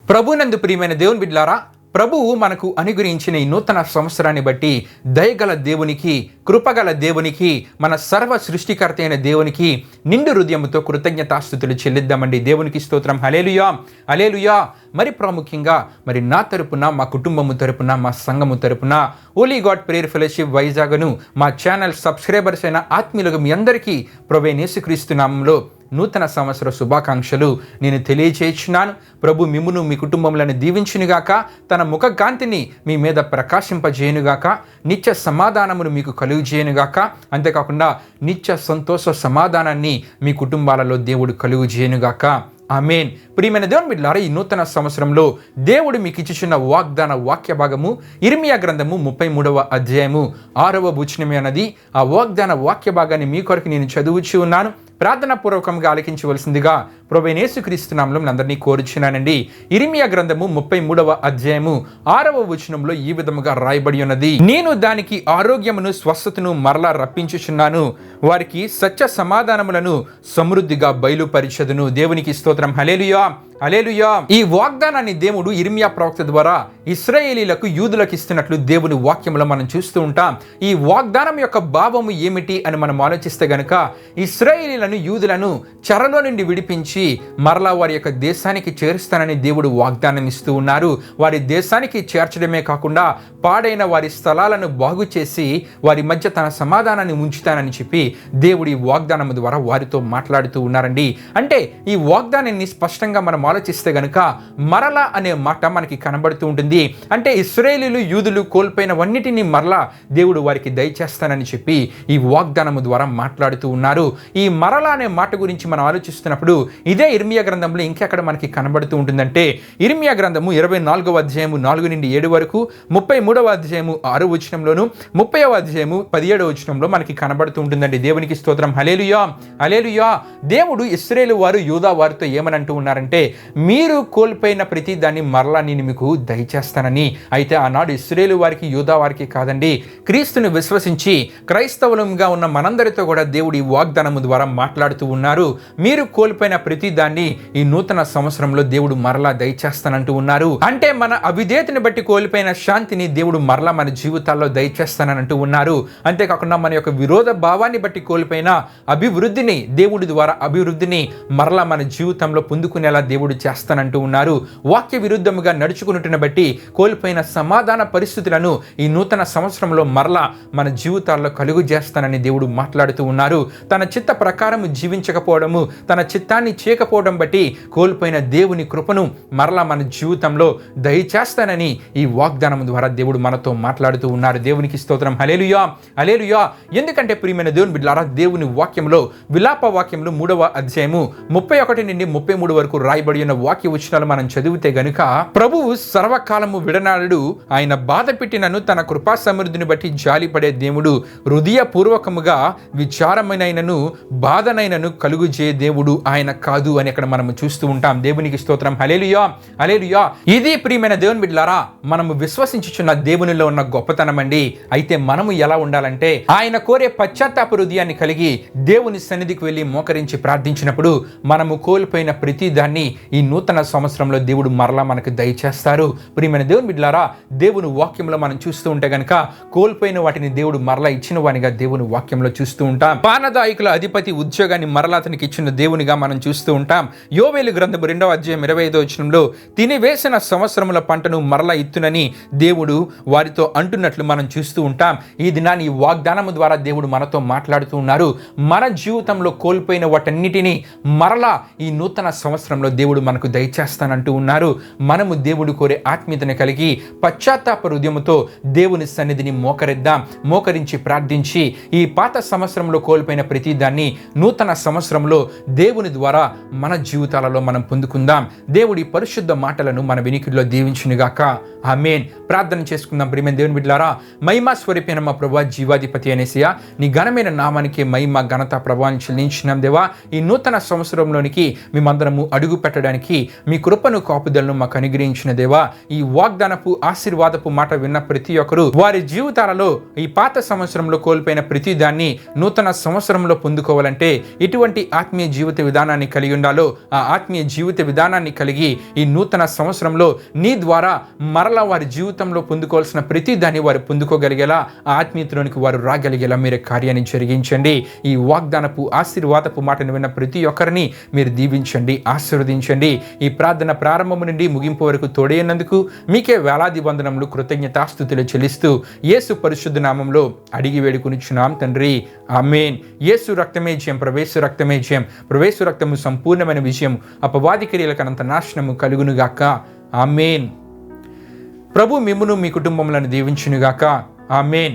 ప్రభునందు ప్రియమైన దేవుని బిడ్డలారా, ప్రభువు మనకు అనుగ్రహించిన ఈ నూతన సంవత్సరాన్ని బట్టి దయగల దేవునికి, కృపగల దేవునికి, మన సర్వ సృష్టికర్త అయిన దేవునికి నిండు హృదయంతో కృతజ్ఞతాస్తుతులు చెల్లిద్దామండి. దేవునికి స్తోత్రం. హల్లెలూయా, హల్లెలూయా. మరి ప్రాముఖ్యంగా నా తరపున, మా కుటుంబము తరపున, మా సంఘము తరపున హోలీ గాడ్ ప్రేయర్ ఫెలోషిప్ వైజాగ్ను మా ఛానల్ సబ్స్క్రైబర్స్ అయిన ఆత్మీయులకు మీ అందరికీ ప్రభువైన యేసుక్రీస్తు నామములో నూతన సంవత్సర శుభాకాంక్షలు నేను తెలియచేస్తున్నాను. ప్రభు మిమ్మును, మీ కుటుంబములను దీవించునుగాక, తన ముఖ కాంతిని మీ మీద ప్రకాశింపజేయునుగాక, నిత్య సమాధానమును మీకు కలుగుజేయునుగాక, అంతేకాకుండా నిత్య సంతోష సమాధానాన్ని మీ కుటుంబాలలో దేవుడు కలుగుజేయునుగాక. ఆమేన్. ప్రియమైన దేవుని బిడ్డలారా, ఈ నూతన సంవత్సరంలో దేవుడు మీకు ఇచ్చిన వాగ్దాన వాక్య భాగము ఇర్మియా గ్రంథము 33వ అధ్యాయము 6వ వచనమే అన్నది. ఆ వాగ్దాన వాక్య భాగాన్ని మీ కొరకు నేను చదువుచూ ఉన్నాను. ప్రార్థనా పూర్వకంగా ఆలకించవలసిందిగా ప్రభువైన యేసుక్రీస్తు నామములో అందరినీ కోరుచున్నానండి. ఇర్మియా గ్రంథము 33వ అధ్యాయము 6వ వచనంలో ఈ విధముగా రాయబడి ఉన్నది: నేను దానికి ఆరోగ్యమును, స్వస్థతను మరలా రప్పించుచున్నాను, వారికి సత్య సమాధానములను సమృద్ధిగా బయలుపరిచెదను. దేవునికి స్తోత్రం. హల్లెలూయా, హల్లెలూయా. ఈ వాగ్దానాన్ని దేవుడు ఇర్మియా ప్రవక్త ద్వారా ఇశ్రాయేలీలకు, యూదులకు ఇస్తున్నట్లు దేవుని వాక్యంలో మనం చూస్తూ ఉంటాం. ఈ వాగ్దానం యొక్క భావము ఏమిటి అని మనం ఆలోచిస్తే గనుక, ఇశ్రాయేలీలను, యూదులను చెరలో నుండి విడిపించి మరలా వారి యొక్క దేశానికి చేరుస్తానని దేవుడు వాగ్దానం ఇస్తూ ఉన్నారు. వారి దేశానికి చేర్చడమే కాకుండా పాడైన వారి స్థలాలను బాగు చేసి వారి మధ్య తన సమాధానాన్ని ఉంచుతానని చెప్పి దేవుడి వాగ్దానం ద్వారా వారితో మాట్లాడుతూ ఉన్నారండి. అంటే ఈ వాగ్దానాన్ని స్పష్టంగా మనం ఆలోచిస్తే గనుక మరలా అనే మాట మనకి కనబడుతూ ఉంటుంది. అంటే ఇశ్రాయేలీలు, యూదులు కోల్పోయినవన్నిటినీ మరలా దేవుడు వారికి దయచేస్తానని చెప్పి ఈ వాగ్దానము ద్వారా మాట్లాడుతూ ఉన్నారు. ఈ మరలా అనే మాట గురించి మనం ఆలోచిస్తున్నప్పుడు ఇదే ఇర్మియా గ్రంథంలో ఇంకెక్కడ మనకి కనబడుతూ ఉంటుందంటే, ఇర్మియా గ్రంథము 24వ అధ్యాయము 4 నుండి 7 వరకు, 33వ అధ్యాయము 6వ వచనంలోను, 30వ అధ్యాయము 17వ వచనంలో మనకి కనబడుతూ ఉంటుందండి. దేవునికి స్తోత్రం. హల్లెలూయా, హల్లెలూయా. దేవుడు ఇశ్రాయేలు వారు, యూదా వారితో ఏమని అంటూ ఉన్నారంటే, మీరు కోల్పోయిన ప్రతి దాన్ని మరలా నేను మీకు దయచేస్తానని. అయితే ఆనాడు ఇశ్రాయేలు వారికి, యూదా వారికి కాదండి, క్రీస్తుని విశ్వసించి క్రైస్తవులంగా ఉన్న మనందరితో కూడా దేవుడు ఈ వాగ్దానము ద్వారా మాట్లాడుతూ ఉన్నారు. మీరు కోల్పోయిన ప్రతి దాన్ని ఈ నూతన సంవత్సరంలో దేవుడు మరలా దయచేస్తానంటూ ఉన్నారు. అంటే మన అవిధేయతని బట్టి కోల్పోయిన శాంతిని దేవుడు మరలా మన జీవితాల్లో దయచేస్తానంటూ ఉన్నారు. అంతేకాకుండా మన యొక్క విరోధ భావాన్ని బట్టి కోల్పోయిన అభివృద్ధిని, దేవుడి ద్వారా అభివృద్ధిని మరలా మన జీవితంలో పొందుకునేలా దేవుడు చేస్తానంటూ ఉన్నారు. వాక్య విరుద్ధముగా నడుచుకున్నట్టుని బట్టి కోల్పోయిన సమాధాన పరిస్థితులను ఈ నూతన సంవత్సరంలో మరలా మన జీవితాల్లో కలుగు చేస్తానని దేవుడు మాట్లాడుతూ ఉన్నారు. తన చిత్త ప్రకారం జీవించకపోవడము, తన చిత్తాన్ని చేయకపోవడం బట్టి కోల్పోయిన దేవుని కృపను మరలా మన జీవితంలో దయచేస్తానని ఈ వాగ్దానం ద్వారా దేవుడు మనతో మాట్లాడుతూ ఉన్నారు. దేవునికి స్తోత్రం. హల్లెలూయా, హల్లెలూయా. ఎందుకంటే ప్రియమైన దేవుని బిడ్డలారా, దేవుని వాక్యంలో విలాప వాక్యంలో 3వ అధ్యాయము 31 నుండి 33 వరకు రాయబడి ఉన్న వాక్య వచనాలు మనం చదివితే గనుక, ప్రభువు సర్వకాలము విడనాడు, ఆయన బాధ పెట్టినను తన కృపా సమృద్ధిని బట్టి జాలిపడే దేవుడు, హృదయపూర్వకముగా విచారమైనను బాధనైనను కలుగుజే దేవుడు ఆయన కాదు అని అక్కడ మనం చూస్తూ ఉంటాం. దేవునికి స్తోత్రం. హల్లెలూయా, హల్లెలూయా. ఇది ప్రియమైన దేవుని బిడ్డలారా, మనము విశ్వసించుచున్న దేవునిలో ఉన్న గొప్పతనం అండి. అయితే మనము ఎలా ఉండాలంటే, ఆయన కోరే పశ్చాత్తాప హృదయాన్ని కలిగి దేవుని సన్నిధికి వెళ్ళి మోకరించి ప్రార్థించినప్పుడు మనము కోల్పోయిన ప్రతి దాన్ని ఈ నూతన సంవత్సరంలో దేవుడు మరలా మనకు దయచేస్తారు. ప్రియమైన దేవుని బిడ్డలారా, దేవుని వాక్యంలో మనం చూస్తూ ఉంటే గనక కోల్పోయిన వాటిని దేవుడు మరలా ఇచ్చిన వానిగా దేవుని వాక్యంలో చూస్తూ ఉంటాం. పానదాయకుల అధిపతి ఉద్యోగాన్ని మరలా అతనికి ఇచ్చిన దేవునిగా మనం చూస్తూ ఉంటాం. యోవేలు గ్రంథము 2వ అధ్యాయం 25వ వచనంలో తినివేసిన సంవత్సరముల పంటను మరలా ఇత్తునని దేవుడు వారితో అంటున్నట్లు మనం చూస్తూ ఉంటాం. ఈ దినాన్ని ఈ వాగ్దానము ద్వారా దేవుడు మనతో మాట్లాడుతూ ఉన్నారు. మన జీవితంలో కోల్పోయిన వాటన్నిటినీ మరలా ఈ నూతన సంవత్సరంలో దేవుడు మనకు దయచేస్తానంటూ ఉన్నారు. మనము దేవుడు కోరే ఆత్మీయతను కలిగి పశ్చాత్తాప హృదయముతో దేవుని సన్నిధిని మోకరిద్దాం. మోకరించి ప్రార్థించి ఈ పాత సంవత్సరంలో కోల్పోయిన ప్రతి దాన్ని నూతన సంవత్సరంలో దేవుని ద్వారా మన జీవితాలలో మనం పొందుకుందాం. దేవుడి పరిశుద్ధ మాటలను మన వినికిడిలో దీవించునుగాక. ఆమేన్. ప్రార్థన చేసుకుందాం. ప్రియమైన దేవుని బిడ్డలారా, మహిమా స్వరూపైన మా ప్రభువా, జీవాధిపతి అనేసియా, నీ ఘనమైన నామానికి మహిమ, ఘనత, ప్రభావాన్ని చెల్లించినాం దేవా. ఈ నూతన సంవత్సరంలోనికి మేమందరము అడుగు పెట్టడానికి మీ కృపను, కాపుదలను మాకు అనుగ్రహించిన దేవా. ఈ వాగ్దానపు ఆశీర్వాదపు మాట విన్న ప్రతి ఒక్కరు వారి జీవితాలలో ఈ పాత సంవత్సరంలో కోల్పోయిన ప్రతి దాన్ని నూతన సంవత్సరంలో పొందుకోవాలంటే ఇటువంటి ఆత్మీయ జీవిత విధానాన్ని కలిగి ఉండాలో ఆ ఆత్మీయ జీవిత విధానాన్ని కలిగి ఈ నూతన సంవత్సరంలో నీ ద్వారా మరలా వారి జీవితంలో పొందుకోవాల్సిన ప్రతి దాన్ని వారు పొందుకోగలిగేలా ఆ ఆత్మీయతలోనికి వారు రాగలిగేలా మీరే కార్యాన్ని జరిగించండి. ఈ వాగ్దానపు ఆశీర్వాదపు మాటను విన్న ప్రతి ఒక్కరిని మీరు దీవించండి, ఆశీర్వదించండి. ఈ ప్రార్థన ప్రారంభం నుండి ముగింపు వరకు తోడైనందుకు మీకే వేలాది వందనములు, కృతజ్ఞతాస్తుతులు చెల్లిస్తూ యేసు పరిశుద్ధ నామంలో అడిగి వేడుకొనిచున్నాం తండ్రి, ఆమేన్. యేసు రక్తమే జయం, ప్రవేశ రక్తమే జయం, ప్రవేశ రక్తము సంపూర్ణమైన విజయం, అపవాది క్రియలకు అనంత నాశనము కలుగునుగాక, ఆమేన్. ప్రభు మిమ్మును మీ కుటుంబములను దీవించునుగాక, ఆమేన్.